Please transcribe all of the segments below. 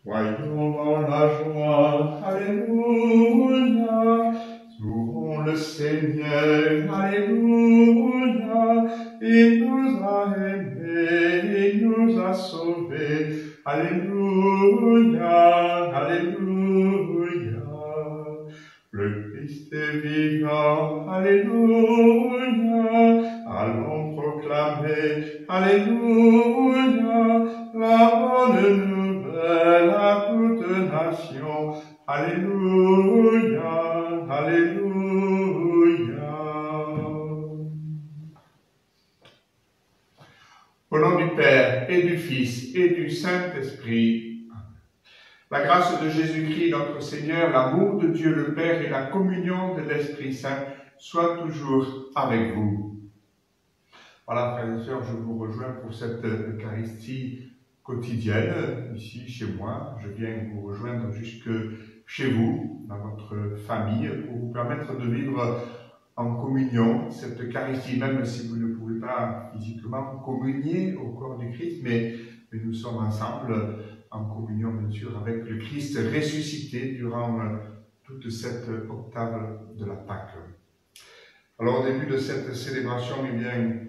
Voyons dans la joie, Alléluia. Louons le Seigneur, Alléluia. Il nous a aimés, il nous a sauvés, Alléluia, Alléluia. Le Christ est vivant, Alléluia. Allons proclamer, Alléluia, la bonne nouvelle à toute nation, Alléluia, Alléluia. Au nom du Père et du Fils et du Saint-Esprit, la grâce de Jésus-Christ notre Seigneur, l'amour de Dieu le Père et la communion de l'Esprit Saint soient toujours avec vous. Voilà, frères et sœurs, je vous rejoins pour cette Eucharistie quotidienne, ici, chez moi. Je viens vous rejoindre jusque chez vous, dans votre famille, pour vous permettre de vivre en communion cette Eucharistie, même si vous ne pouvez pas physiquement communier au corps du Christ, mais nous sommes ensemble en communion, bien sûr, avec le Christ ressuscité durant toute cette octave de la Pâque. Alors, au début de cette célébration, eh bien,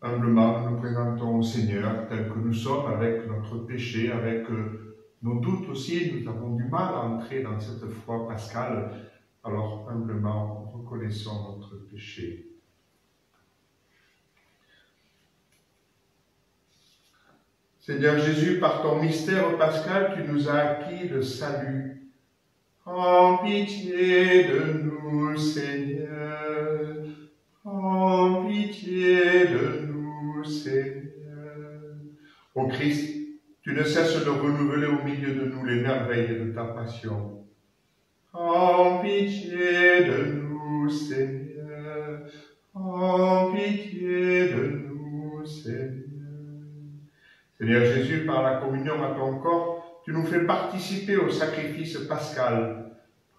humblement, nous nous présentons au Seigneur tel que nous sommes, avec notre péché, avec nos doutes aussi. Nous avons du mal à entrer dans cette foi pascale. Alors, humblement, reconnaissons notre péché. Seigneur Jésus, par ton mystère pascal, tu nous as acquis le salut. En pitié de nous, Seigneur. En pitié de nous, Seigneur. Ô Christ, tu ne cesses de renouveler au milieu de nous les merveilles de ta passion. En pitié de nous, Seigneur. En pitié de nous, Seigneur. Seigneur Jésus, par la communion à ton corps, tu nous fais participer au sacrifice pascal.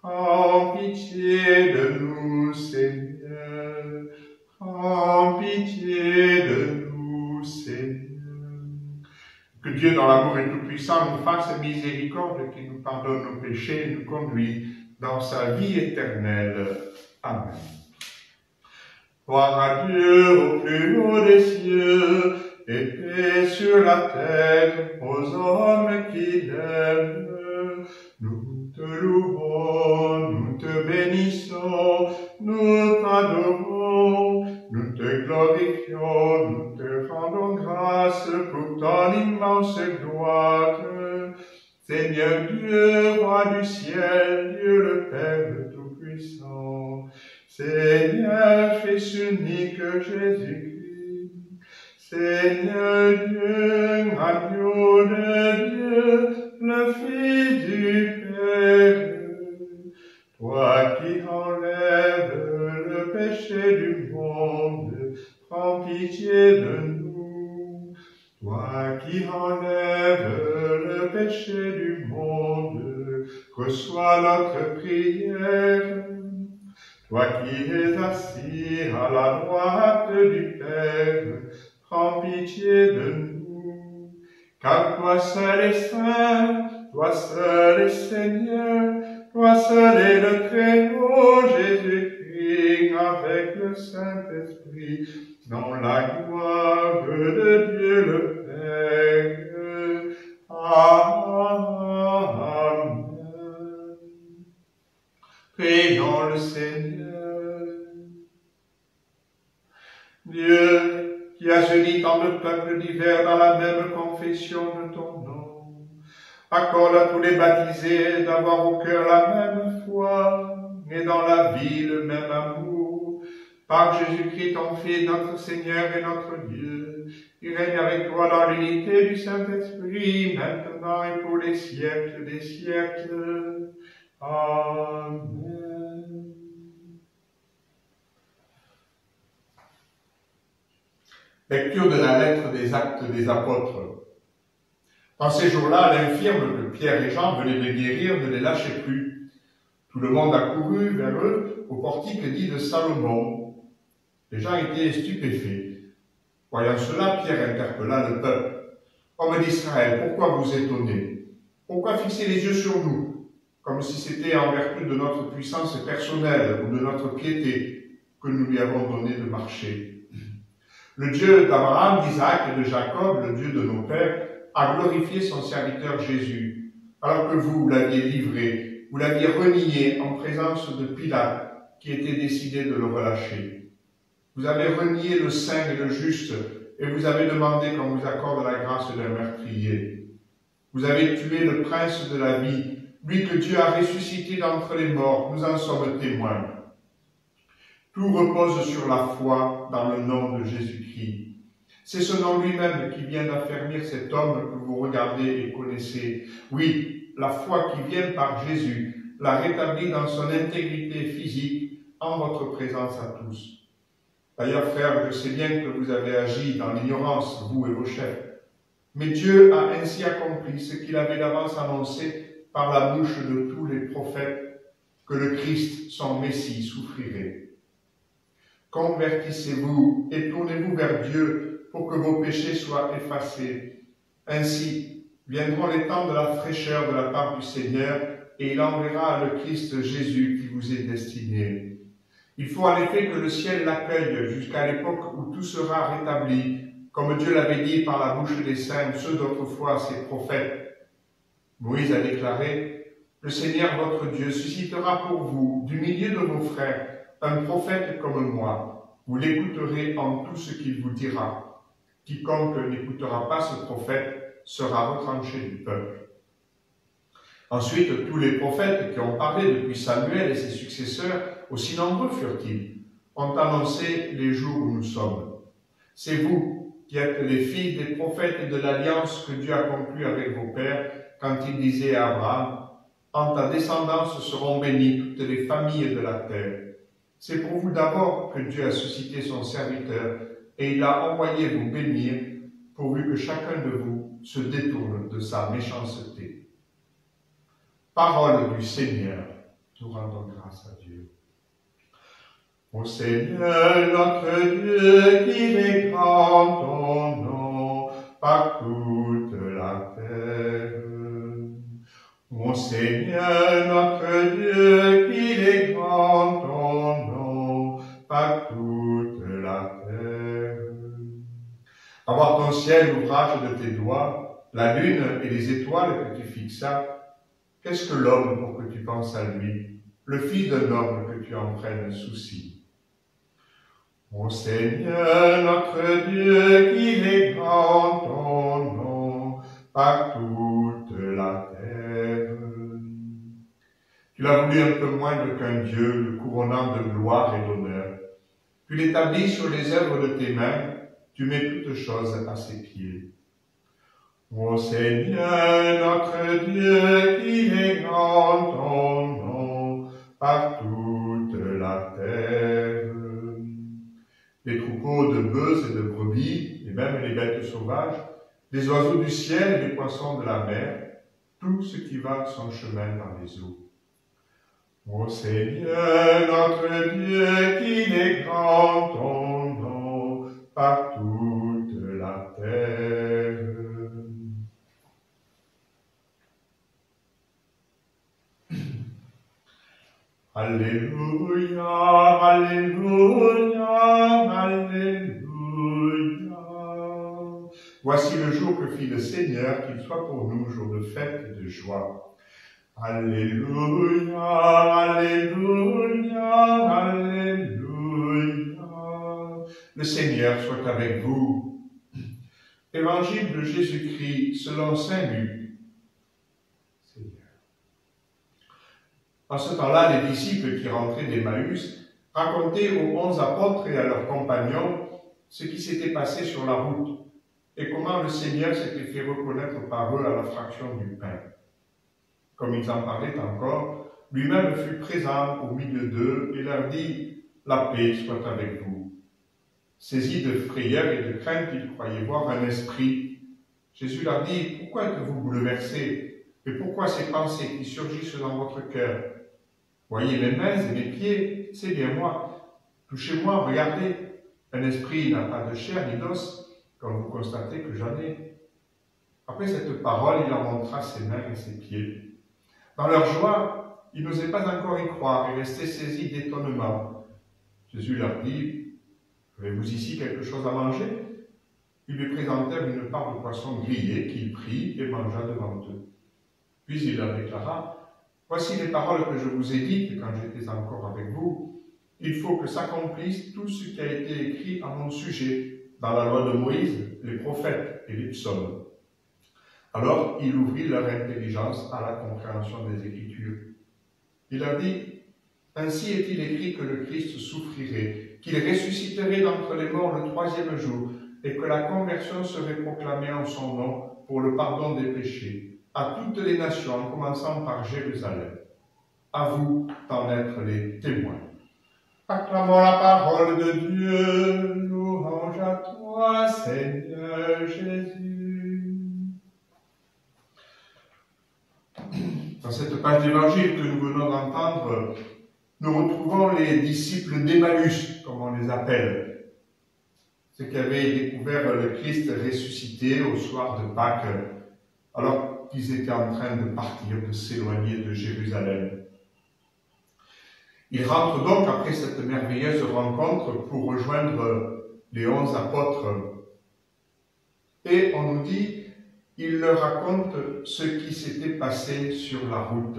En pitié de nous, Seigneur. En pitié de nous, Seigneur. Que Dieu, dans l'amour et tout-puissant, nous fasse miséricorde, qu'il nous pardonne nos péchés et nous conduise dans sa vie éternelle. Amen. Gloire à Dieu au plus haut des cieux, et paix sur la terre aux hommes qui l'aiment. Nous te louons, nous te bénissons, nous t'adorons, nous te glorifions, nous te rendons grâce pour ton immense gloire. Seigneur Dieu, roi du ciel, Dieu le Père tout-puissant, Seigneur Fils unique Jésus-Christ, Seigneur Dieu, agneau de Dieu, le Fils du Père, toi qui enlèves le péché du monde, prends pitié de nous. Toi qui enlèves le péché du monde, reçois notre prière. Toi qui es assis à la droite du Père, prends pitié de nous. Car toi seul est saint, toi seul est Seigneur, toi seul est le Très-Haut Jésus-Christ, avec le Saint-Esprit, dans la gloire de Dieu le Père. Amen. Prions le Seigneur. Dieu, qui as uni tant de peuples divers dans la même confession de ton nom, accorde à tous les baptisés d'avoir au cœur la même foi et dans la vie le même amour. Par Jésus-Christ, ton Fils, notre Seigneur et notre Dieu, qui règne avec toi dans l'unité du Saint-Esprit, maintenant et pour les siècles des siècles. Amen. Lecture de la lettre des Actes des Apôtres. En ces jours-là, l'infirme que Pierre et Jean venaient de guérir ne les lâchait plus. Tout le monde accourut vers eux au portique dit de Salomon. Les gens étaient stupéfaits. Voyant cela, Pierre interpella le peuple. « Hommes d'Israël, pourquoi vous étonnez? Pourquoi Pourquoi fixer les yeux sur nous, comme si c'était en vertu de notre puissance personnelle ou de notre piété que nous lui avons donné de marcher? Le Dieu d'Abraham, d'Isaac et de Jacob, le Dieu de nos pères, a glorifié son serviteur Jésus, alors que vous l'aviez livré, vous l'aviez renié en présence de Pilate, qui était décidé de le relâcher. Vous avez renié le saint et le juste, et vous avez demandé qu'on vous accorde la grâce d'un meurtrier. Vous avez tué le prince de la vie, lui que Dieu a ressuscité d'entre les morts, nous en sommes témoins. Tout repose sur la foi dans le nom de Jésus-Christ. C'est ce nom lui-même qui vient d'affermir cet homme que vous regardez et connaissez. Oui, la foi qui vient par Jésus l'a rétabli dans son intégrité physique en votre présence à tous. D'ailleurs, frères, je sais bien que vous avez agi dans l'ignorance, vous et vos chefs. Mais Dieu a ainsi accompli ce qu'il avait d'avance annoncé par la bouche de tous les prophètes, que le Christ, son Messie, souffrirait. Convertissez-vous et tournez-vous vers Dieu pour que vos péchés soient effacés. Ainsi, viendront les temps de la fraîcheur de la part du Seigneur, et il enverra le Christ Jésus qui vous est destiné. Il faut en effet que le ciel l'accueille jusqu'à l'époque où tout sera rétabli, comme Dieu l'avait dit par la bouche des saints, ceux d'autrefois, ses prophètes. Moïse a déclaré, « Le Seigneur votre Dieu suscitera pour vous, du milieu de vos frères, un prophète comme moi. Vous l'écouterez en tout ce qu'il vous dira. Quiconque n'écoutera pas ce prophète sera retranché du peuple. » Ensuite, tous les prophètes qui ont parlé depuis Samuel et ses successeurs, aussi nombreux furent-ils, ont annoncé les jours où nous sommes. C'est vous qui êtes les filles des prophètes et de l'alliance que Dieu a conclue avec vos pères quand il disait à Abraham, « En ta descendance seront bénies toutes les familles de la terre. » C'est pour vous d'abord que Dieu a suscité son serviteur et il a envoyé vous bénir pourvu que chacun de vous se détourne de sa méchanceté. Parole du Seigneur, nous rendons grâce à Dieu. Ô Seigneur, notre Dieu, qu'il est grand ton nom par toute la terre. Ô Seigneur, notre Dieu, qu'il est grand ton nom par toute la terre. Avoir ton ciel, l'ouvrage de tes doigts, la lune et les étoiles que tu fixas, qu'est-ce que l'homme pour que tu penses à lui, le fils d'un homme que tu en prennes souci? Ô Seigneur, notre Dieu, qu'il est grand ton nom par toute la terre. Tu l'as voulu un peu moins qu'un Dieu, le couronnant de gloire et d'honneur. Tu l'établis sur les œuvres de tes mains, tu mets toutes choses à ses pieds. Ô Seigneur, notre Dieu, qu'il est grand ton nom par toute la terre. Les troupeaux de bœufs et de brebis, et même les bêtes sauvages, les oiseaux du ciel et les poissons de la mer, tout ce qui va son chemin dans les eaux. Ô Seigneur, notre Dieu, qu'il est grand ton nom par toute la terre. Alléluia, Alléluia, Alléluia. Voici le jour que fit le Seigneur, qu'il soit pour nous jour de fête et de joie. Alléluia, Alléluia, Alléluia. Le Seigneur soit avec vous. Évangile de Jésus-Christ selon saint Luc. En ce temps-là, les disciples qui rentraient d'Emmaüs racontaient aux 11 apôtres et à leurs compagnons ce qui s'était passé sur la route et comment le Seigneur s'était fait reconnaître par eux à la fraction du pain. Comme ils en parlaient encore, lui-même fut présent au milieu d'eux et leur dit « La paix soit avec vous ». Saisis de frayeur et de crainte, ils croyaient voir un esprit. Jésus leur dit « Pourquoi êtes-vous bouleversés et pourquoi ces pensées qui surgissent dans votre cœur? Voyez mes mains et mes pieds, c'est bien moi. Touchez-moi, regardez. Un esprit n'a pas de chair ni d'os, comme vous constatez que j'en ai. Après cette parole, il leur montra ses mains et ses pieds. Dans leur joie, ils n'osaient pas encore y croire et restaient saisis d'étonnement. Jésus leur dit, « Avez-vous ici quelque chose à manger ?» Ils lui présentèrent une part de poisson grillé qu'il prit et mangea devant eux. Puis il leur déclara, « Voici les paroles que je vous ai dites quand j'étais encore avec vous. Il faut que s'accomplisse tout ce qui a été écrit à mon sujet dans la loi de Moïse, les prophètes et les psaumes. » Alors il ouvrit leur intelligence à la compréhension des Écritures. Il leur dit, « Ainsi est-il écrit que le Christ souffrirait, qu'il ressusciterait d'entre les morts le troisième jour, et que la conversion serait proclamée en son nom pour le pardon des péchés, à toutes les nations, en commençant par Jérusalem. À vous d'en être les témoins. » Acclamons la parole de Dieu, louange à toi, Seigneur Jésus. Dans cette page d'évangile que nous venons d'entendre, nous retrouvons les disciples d'Emmaüs, comme on les appelle, ceux qui avaient découvert le Christ ressuscité au soir de Pâques, alors qu'ils étaient en train de partir, de s'éloigner de Jérusalem. Ils rentrent donc après cette merveilleuse rencontre pour rejoindre les 11 apôtres. Et on nous dit, ils leur racontent ce qui s'était passé sur la route.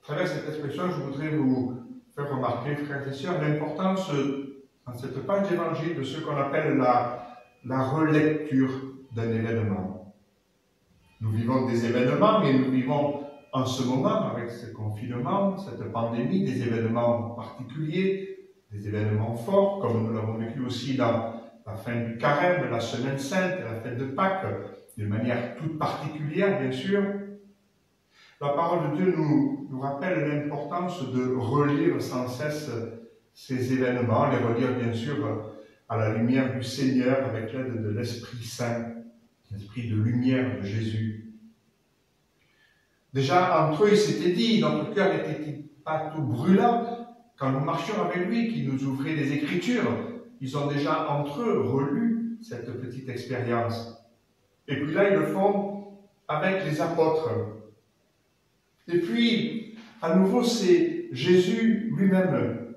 À travers cette expression, je voudrais vous faire remarquer, frères et sœurs, l'importance dans cette page d'évangile de ce qu'on appelle la relecture d'un événement. Nous vivons des événements, mais nous vivons en ce moment, avec ce confinement, cette pandémie, des événements particuliers, des événements forts, comme nous l'avons vécu aussi dans la fin du carême, la semaine sainte, la fête de Pâques, de manière toute particulière, bien sûr. La parole de Dieu nous rappelle l'importance de relire sans cesse ces événements, les relire bien sûr à la lumière du Seigneur, avec l'aide de l'Esprit Saint, l'Esprit de lumière de Jésus. Déjà, entre eux, ils s'étaient dit, notre cœur n'était pas tout brûlant quand nous marchions avec lui, qu'il nous ouvrait les Écritures. Ils ont déjà, entre eux, relu cette petite expérience. Et puis là, ils le font avec les apôtres. Et puis, à nouveau, c'est Jésus lui-même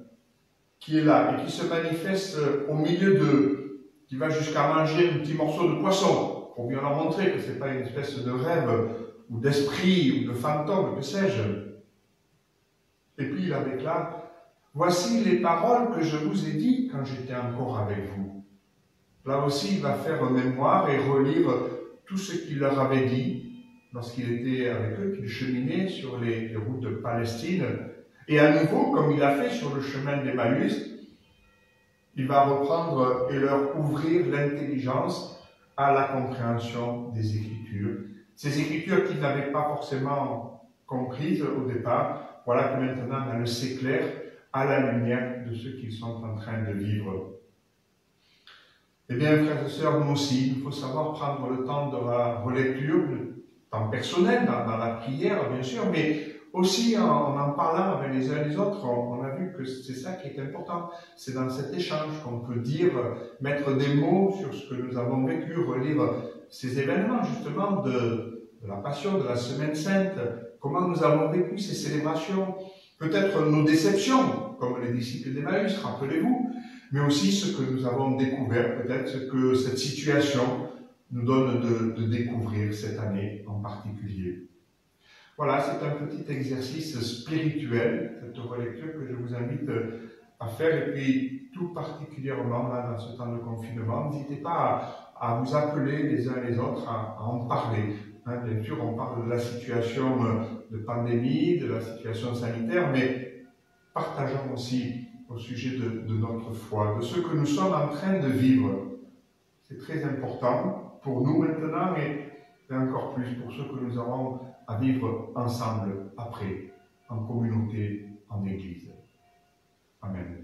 qui est là et qui se manifeste au milieu d'eux, qui va jusqu'à manger un petit morceau de poisson, pour bien leur montrer que ce n'est pas une espèce de rêve ou d'esprit, ou de fantôme, que sais-je. Et puis il la déclare, « Voici les paroles que je vous ai dites quand j'étais encore avec vous. » Là aussi, il va faire mémoire et relire tout ce qu'il leur avait dit lorsqu'il était avec eux, qu'il cheminait sur les routes de Palestine. Et à nouveau, comme il a fait sur le chemin d'Emmaüs, il va reprendre et leur ouvrir l'intelligence à la compréhension des Écritures. Ces Écritures qu'ils n'avaient pas forcément comprises au départ, voilà que maintenant elles s'éclairent à la lumière de ce qu'ils sont en train de vivre. Eh bien, frères et sœurs, nous aussi, il faut savoir prendre le temps de la relecture, le temps personnel, dans la prière, bien sûr, mais aussi en parlant avec les uns et les autres. On a vu que c'est ça qui est important. C'est dans cet échange qu'on peut dire, mettre des mots sur ce que nous avons vécu, relire ces événements, justement, de la Passion, de la Semaine Sainte, comment nous avons vécu ces célébrations, peut-être nos déceptions, comme les disciples d'Emmaüs, rappelez-vous, mais aussi ce que nous avons découvert, peut-être ce que cette situation nous donne de découvrir cette année en particulier. Voilà, c'est un petit exercice spirituel, cette relecture que je vous invite à faire, et puis tout particulièrement là, dans ce temps de confinement, n'hésitez pas à vous appeler les uns les autres à en parler. Hein, bien sûr, on parle de la situation de pandémie, de la situation sanitaire, mais partageons aussi au sujet de notre foi, de ce que nous sommes en train de vivre. C'est très important pour nous maintenant, et encore plus pour ceux que nous aurons à vivre ensemble après, en communauté, en Église. Amen.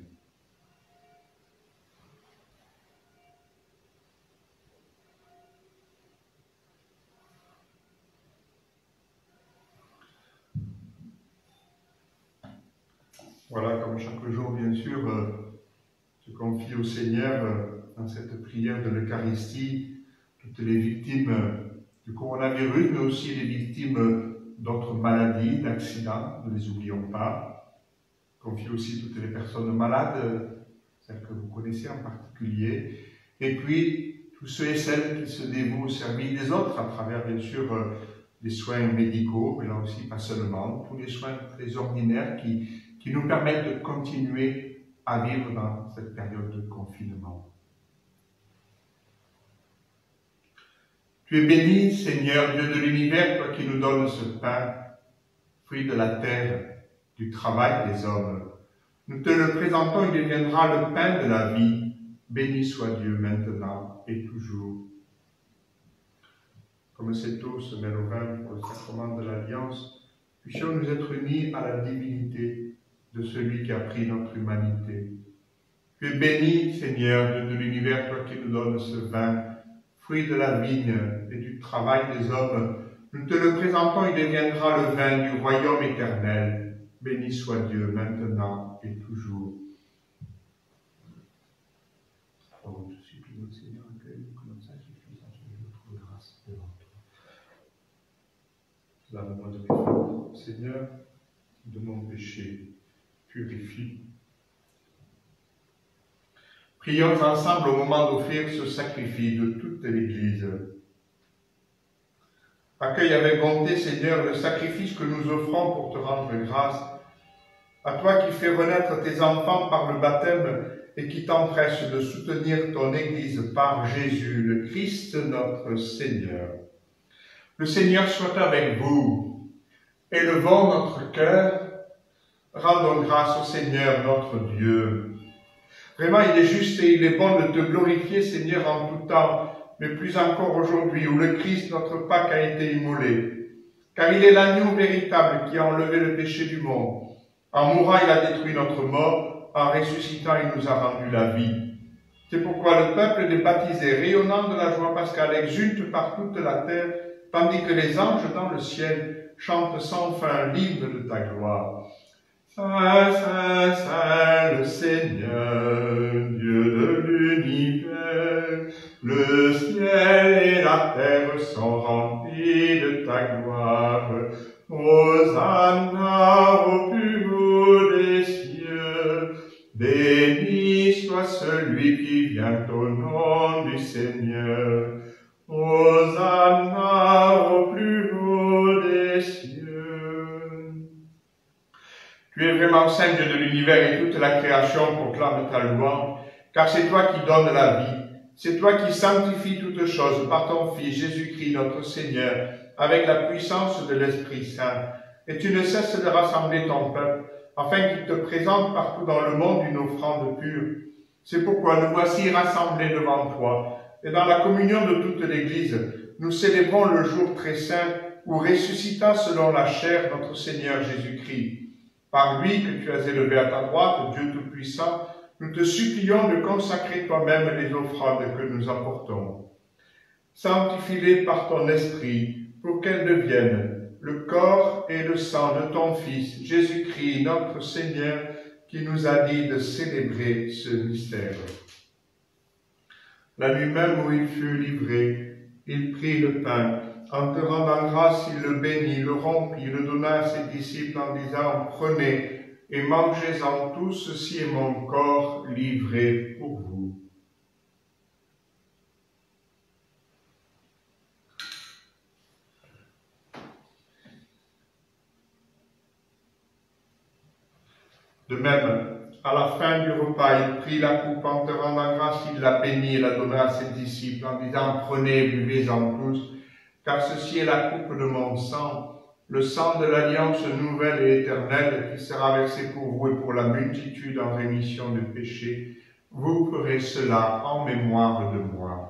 Voilà, comme chaque jour, bien sûr, je confie au Seigneur, dans cette prière de l'Eucharistie, toutes les victimes du coronavirus, mais aussi les victimes d'autres maladies, d'accidents, ne les oublions pas. Confie aussi toutes les personnes malades, celles que vous connaissez en particulier, et puis tous ceux et celles qui se dévouent au service des autres à travers, bien sûr, des soins médicaux, mais là aussi pas seulement, tous les soins très ordinaires qui nous permettent de continuer à vivre dans cette période de confinement. Tu es béni, Seigneur, Dieu de l'univers, toi qui nous donnes ce pain, fruit de la terre, du travail des hommes. Nous te le présentons, il deviendra le pain de la vie. Béni soit Dieu maintenant et toujours. Comme cette eau se mêle au vin pour le sacrement de l'Alliance, puissions nous être unis à la divinité de celui qui a pris notre humanité. Tu es béni, Seigneur, Dieu de l'univers, toi qui nous donnes ce vin, fruit de la vigne et du travail des hommes. Nous te le présentons, il deviendra le vin du royaume éternel. Béni soit Dieu maintenant et toujours. Oh, je supplie notre Seigneur, accueille-nous comme un sacrifice à notre grâce devant toi. Lave-moi de mes fautes, Seigneur, de mon péché, purifie. Prions ensemble au moment d'offrir ce sacrifice de toute l'Église. Accueille avec bonté, Seigneur, le sacrifice que nous offrons pour te rendre grâce. À toi qui fais renaître tes enfants par le baptême et qui t'empresse de soutenir ton Église par Jésus, le Christ notre Seigneur. Le Seigneur soit avec vous. Élevons notre cœur. Rendons grâce au Seigneur notre Dieu. Vraiment, il est juste et il est bon de te glorifier, Seigneur, en tout temps, mais plus encore aujourd'hui, où le Christ, notre Pâque, a été immolé. Car il est l'agneau véritable qui a enlevé le péché du monde. En mourant, il a détruit notre mort. En ressuscitant, il nous a rendu la vie. C'est pourquoi le peuple des baptisés, rayonnant de la joie pascale, exulte par toute la terre, tandis que les anges dans le ciel chantent sans fin l'hymne de ta gloire. Saint, Saint, Saint, le Seigneur, Dieu de l'univers, le ciel et la terre sont remplis de ta gloire. Hosanna au plus haut des cieux, béni soit celui qui vient au nom du Seigneur. Hosanna au plus haut des cieux. Tu es vraiment saint, Dieu de l'univers, et toute la création proclame ta louange, car c'est toi qui donnes la vie, c'est toi qui sanctifies toutes choses par ton Fils Jésus-Christ notre Seigneur, avec la puissance de l'Esprit Saint. Et tu ne cesses de rassembler ton peuple, afin qu'il te présente partout dans le monde une offrande pure. C'est pourquoi nous voici rassemblés devant toi, et dans la communion de toute l'Église, nous célébrons le jour très saint où ressuscita selon la chair notre Seigneur Jésus-Christ. Par lui que tu as élevé à ta droite, Dieu Tout-Puissant, nous te supplions de consacrer toi-même les offrandes que nous apportons. Sanctifie-les par ton esprit, pour qu'elles deviennent le corps et le sang de ton Fils, Jésus-Christ, notre Seigneur, qui nous a dit de célébrer ce mystère. La nuit même où il fut livré, il prit le pain. En te rendant grâce, il le bénit, le rompit, le donna à ses disciples en disant « Prenez et mangez-en tous, ceci est mon corps livré pour vous. » De même, à la fin du repas, il prit la coupe, en te rendant grâce, il la bénit et la donna à ses disciples en disant « Prenez et buvez-en tous. Car ceci est la coupe de mon sang, le sang de l'alliance nouvelle et éternelle qui sera versé pour vous et pour la multitude en rémission de péchés. Vous ferez cela en mémoire de moi. »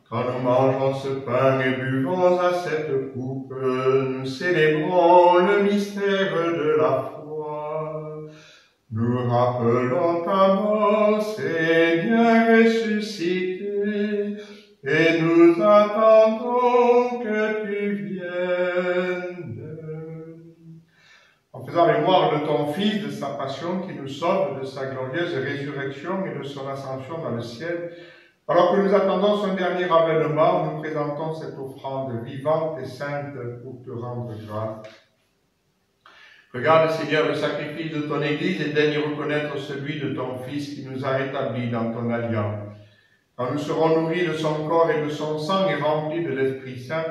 Quand nous mangeons ce pain et buvons à cette coupe, nous célébrons le mystère de la foi. Nous rappelons ta mort, Seigneur ressuscité, et nous attendons que tu viennes. faisant mémoire de ton Fils, de sa passion qui nous sauve, de sa glorieuse résurrection et de son ascension dans le ciel, alors que nous attendons son dernier avènement, nous présentons cette offrande vivante et sainte pour te rendre grâce. Regarde, Seigneur, le sacrifice de ton Église et daigne reconnaître celui de ton Fils qui nous a rétablis dans ton alliance. Quand nous serons nourris de son corps et de son sang et remplis de l'Esprit Saint,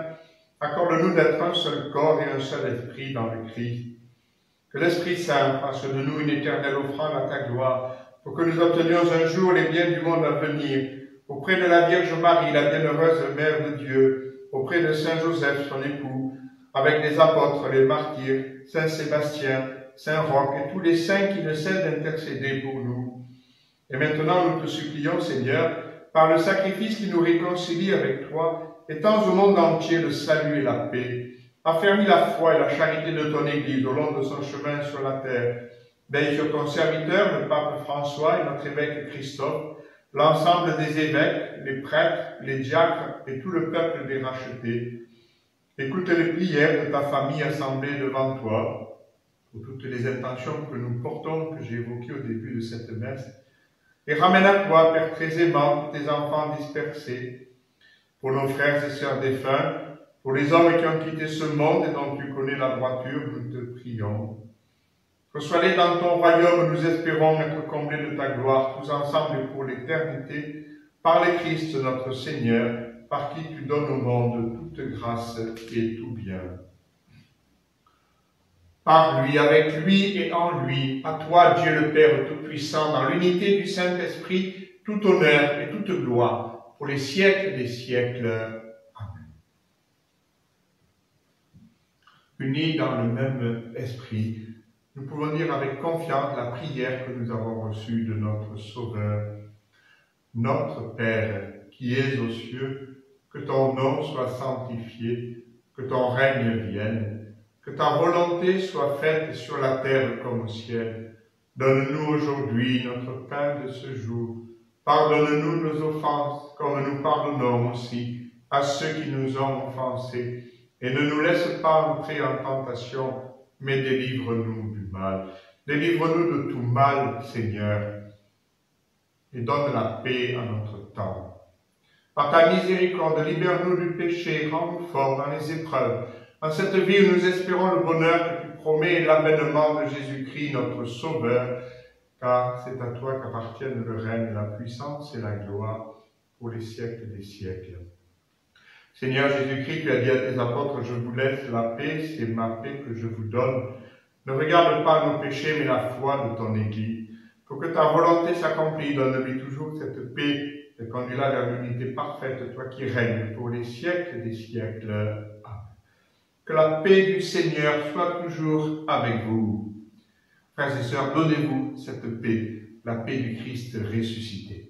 accorde-nous d'être un seul corps et un seul esprit dans le Christ. Que l'Esprit Saint fasse de nous une éternelle offrande à ta gloire, pour que nous obtenions un jour les biens du monde à venir, auprès de la Vierge Marie, la bienheureuse Mère de Dieu, auprès de Saint Joseph, son époux, avec les apôtres, les martyrs, Saint Sébastien, Saint Roch et tous les saints qui ne cessent d'intercéder pour nous. Et maintenant, nous te supplions, Seigneur, par le sacrifice qui nous réconcilie avec toi, étends au monde entier le salut et la paix. Affermis la foi et la charité de ton Église au long de son chemin sur la terre. Veille sur ton serviteur, le pape François et notre évêque Christophe, l'ensemble des évêques, les prêtres, les diacres et tout le peuple des rachetés. Écoute les prières de ta famille assemblée devant toi, pour toutes les intentions que nous portons, que j'ai évoquées au début de cette messe, et ramène à toi, Père très aimant, tes enfants dispersés, pour nos frères et sœurs défunts, pour les hommes qui ont quitté ce monde et dont tu connais la droiture, nous te prions. Reçois-les dans ton royaume, nous espérons être comblés de ta gloire, tous ensemble pour l'éternité, par le Christ notre Seigneur, par qui tu donnes au monde toute grâce et tout bien. Par lui, avec lui et en lui, à toi, Dieu le Père Tout-Puissant, dans l'unité du Saint-Esprit, tout honneur et toute gloire, pour les siècles des siècles. Amen. Unis dans le même esprit, nous pouvons dire avec confiance la prière que nous avons reçue de notre Sauveur. Notre Père, qui es aux cieux, que ton nom soit sanctifié, que ton règne vienne, que ta volonté soit faite sur la terre comme au ciel. Donne-nous aujourd'hui notre pain de ce jour. Pardonne-nous nos offenses, comme nous pardonnons aussi à ceux qui nous ont offensés. Et ne nous laisse pas entrer en tentation, mais délivre-nous du mal. Délivre-nous de tout mal, Seigneur, et donne la paix à notre temps. Par ta miséricorde, libère-nous du péché, rends-nous forts dans les épreuves. En cette vie où nous espérons le bonheur que tu promets et l'avènement de Jésus-Christ, notre Sauveur, car c'est à toi qu'appartiennent le règne, la puissance et la gloire pour les siècles des siècles. Seigneur Jésus-Christ, tu as dit à tes apôtres, je vous laisse la paix, c'est ma paix que je vous donne. Ne regarde pas nos péchés, mais la foi de ton Église. Pour que ta volonté s'accomplisse, donne-lui toujours cette paix et conduis-la vers l'unité parfaite, toi qui règnes pour les siècles des siècles. Amen. Que la paix du Seigneur soit toujours avec vous. Frères et sœurs, donnez-vous cette paix, la paix du Christ ressuscité.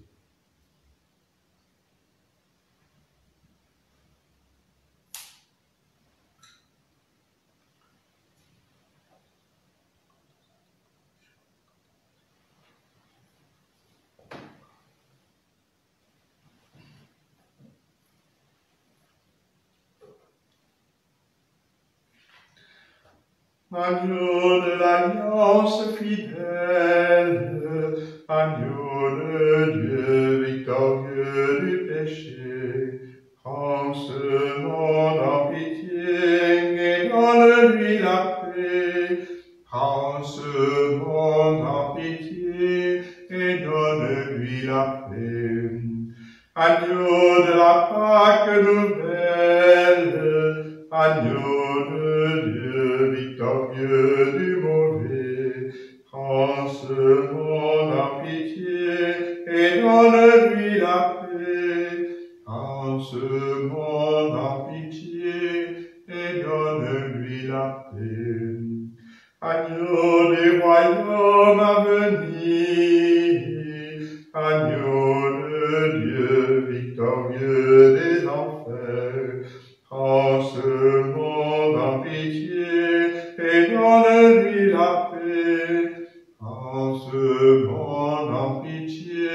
Agneau de l'alliance fidèle, agneau de Dieu victorieux du péché, prends ce monde en pitié et donne-lui la paix. Prends ce monde en pitié et donne-lui la paix. Agneau de la Pâque nouvelle, agneau de Dieu victorieux du mauvais, prends ce monde en pitié et donne-lui la paix. Prends ce monde en pitié et donne-lui la paix. Agneau des royaumes à venir, agneau de Dieu victorieux des enfers, prends ce monde en pitié et donne-lui la paix. Prends ce monde en pitié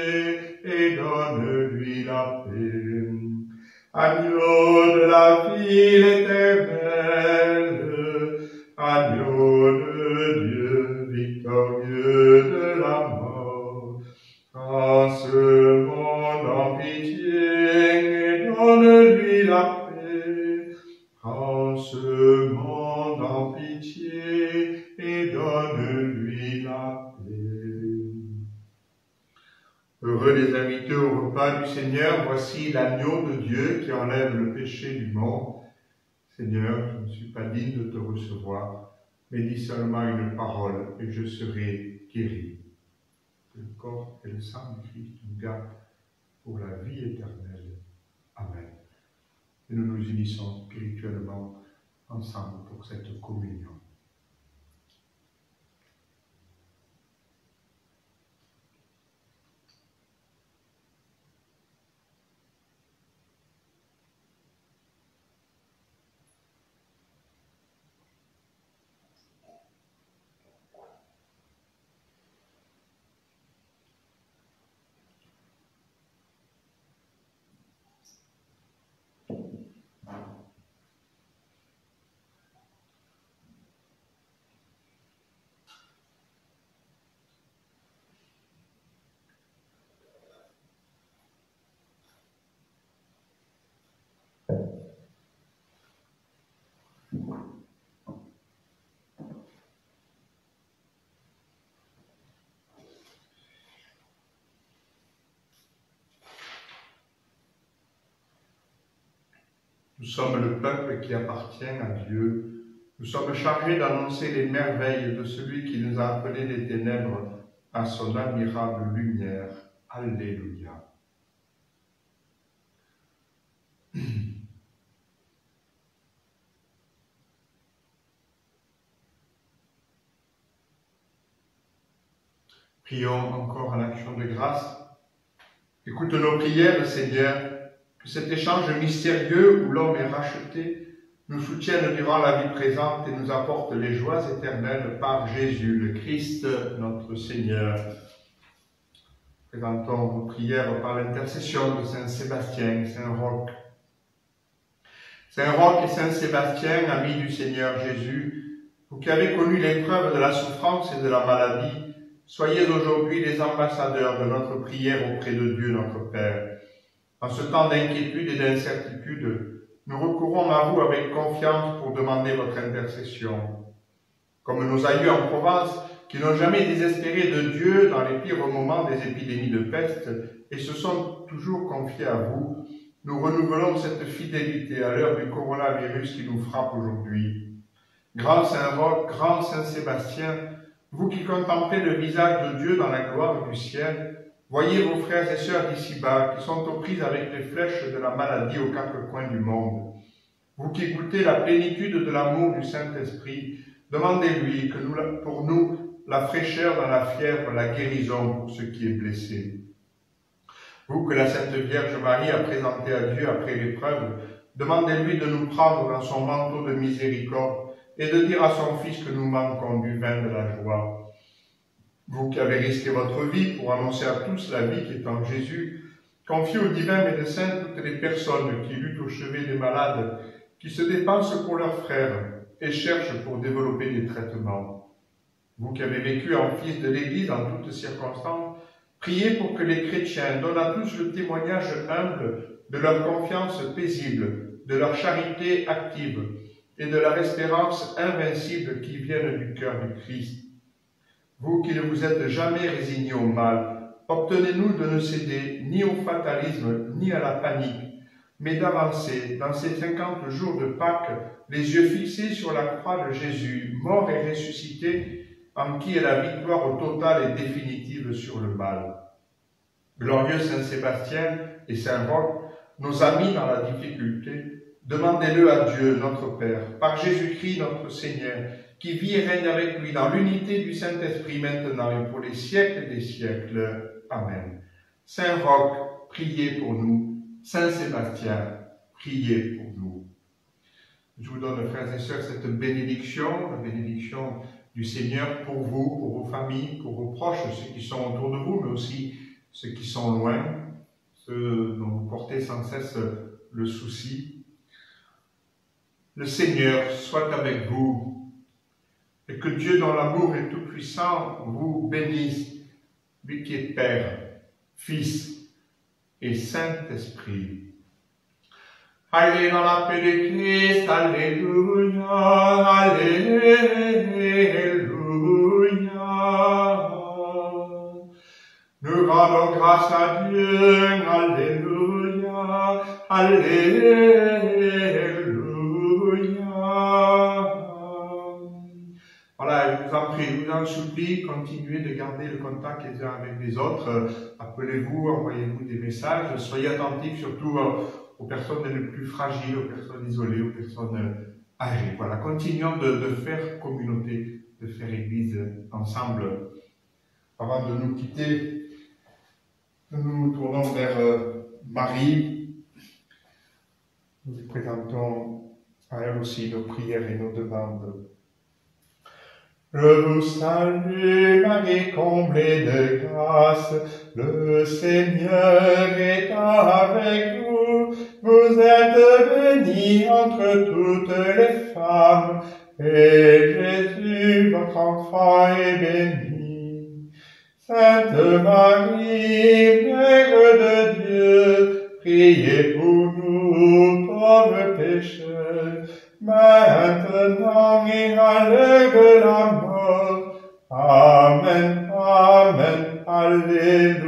et donne-lui la paix. Agneau de la vie éternelle, agneau de Dieu victorieux de la mort. Prends ce monde en pitié et donne-lui la paix. Prends ce monde en pitié et donne-lui la paix. Heureux les invités au repas du Seigneur, voici l'agneau de Dieu qui enlève le péché du monde. Seigneur, je ne suis pas digne de te recevoir, mais dis seulement une parole et je serai guéri. Que le corps et le sang du Christ nous gardent pour la vie éternelle. Amen. Et nous nous unissons spirituellement ensemble pour cette communion. Nous sommes le peuple qui appartient à Dieu. Nous sommes chargés d'annoncer les merveilles de celui qui nous a appelés des ténèbres à son admirable lumière. Alléluia. Prions encore en action de grâce. Écoute nos prières, Seigneur, que cet échange mystérieux où l'homme est racheté nous soutienne durant la vie présente et nous apporte les joies éternelles par Jésus, le Christ, notre Seigneur. Présentons nos prières par l'intercession de Saint Sébastien, Saint Roch. Saint Roch et Saint Sébastien, amis du Seigneur Jésus, vous qui avez connu l'épreuve de la souffrance et de la maladie, soyez aujourd'hui les ambassadeurs de notre prière auprès de Dieu notre Père. En ce temps d'inquiétude et d'incertitude, nous recourons à vous avec confiance pour demander votre intercession. Comme nos aïeux en Provence, qui n'ont jamais désespéré de Dieu dans les pires moments des épidémies de peste et se sont toujours confiés à vous, nous renouvelons cette fidélité à l'heure du coronavirus qui nous frappe aujourd'hui. Grand Saint Roch, grand Saint Sébastien, vous qui contemplez le visage de Dieu dans la gloire du ciel, voyez vos frères et sœurs d'ici-bas qui sont aux prises avec les flèches de la maladie aux quatre coins du monde. Vous qui goûtez la plénitude de l'amour du Saint-Esprit, demandez-lui que pour nous, la fraîcheur dans la fièvre, la guérison pour ce qui est blessé. Vous que la Sainte Vierge Marie a présenté à Dieu après l'épreuve, demandez-lui de nous prendre dans son manteau de miséricorde et de dire à son Fils que nous manquons du vin de la joie. Vous qui avez risqué votre vie pour annoncer à tous la vie qui est en Jésus, confiez au divin médecin toutes les personnes qui luttent au chevet des malades, qui se dépensent pour leurs frères et cherchent pour développer des traitements. Vous qui avez vécu en fils de l'Église en toutes circonstances, priez pour que les chrétiens donnent à tous le témoignage humble de leur confiance paisible, de leur charité active et de leur espérance invincible qui viennent du cœur du Christ. Vous qui ne vous êtes jamais résignés au mal, obtenez-nous de ne céder ni au fatalisme ni à la panique, mais d'avancer dans ces 50 jours de Pâques, les yeux fixés sur la croix de Jésus, mort et ressuscité, en qui est la victoire totale et définitive sur le mal. Glorieux Saint Sébastien et Saint Roch, nos amis dans la difficulté, demandez-le à Dieu, notre Père, par Jésus-Christ notre Seigneur, qui vit et règne avec lui dans l'unité du Saint-Esprit maintenant et pour les siècles des siècles. Amen. Saint Roch, priez pour nous. Saint Sébastien, priez pour nous. Je vous donne, frères et sœurs, cette bénédiction, la bénédiction du Seigneur pour vous, pour vos familles, pour vos proches, ceux qui sont autour de vous, mais aussi ceux qui sont loin, ceux dont vous portez sans cesse le souci. Le Seigneur soit avec vous. Et que Dieu, dont l'amour est tout-puissant, vous bénisse, lui qui est Père, Fils et Saint-Esprit. Allez dans la paix de Christ, alléluia, alléluia. Nous rendons grâce à Dieu, alléluia, alléluia. Voilà, je vous en prie, je vous en supplie, continuez de garder le contact les uns avec les autres. Appelez-vous, envoyez-vous des messages, soyez attentifs surtout aux personnes les plus fragiles, aux personnes isolées, aux personnes âgées. Voilà, continuons de faire communauté, de faire église ensemble. Avant de nous quitter, nous nous tournons vers Marie. Nous lui présentons à elle aussi nos prières et nos demandes. Je vous salue, Marie, comblée de grâce, le Seigneur est avec vous. Vous êtes bénie entre toutes les femmes, et Jésus, votre enfant, est béni. Sainte Marie, Mère de Dieu, priez pour nous, pauvres pécheurs, maintenant et à l'heure de la mort. Amen, amen, alléluia.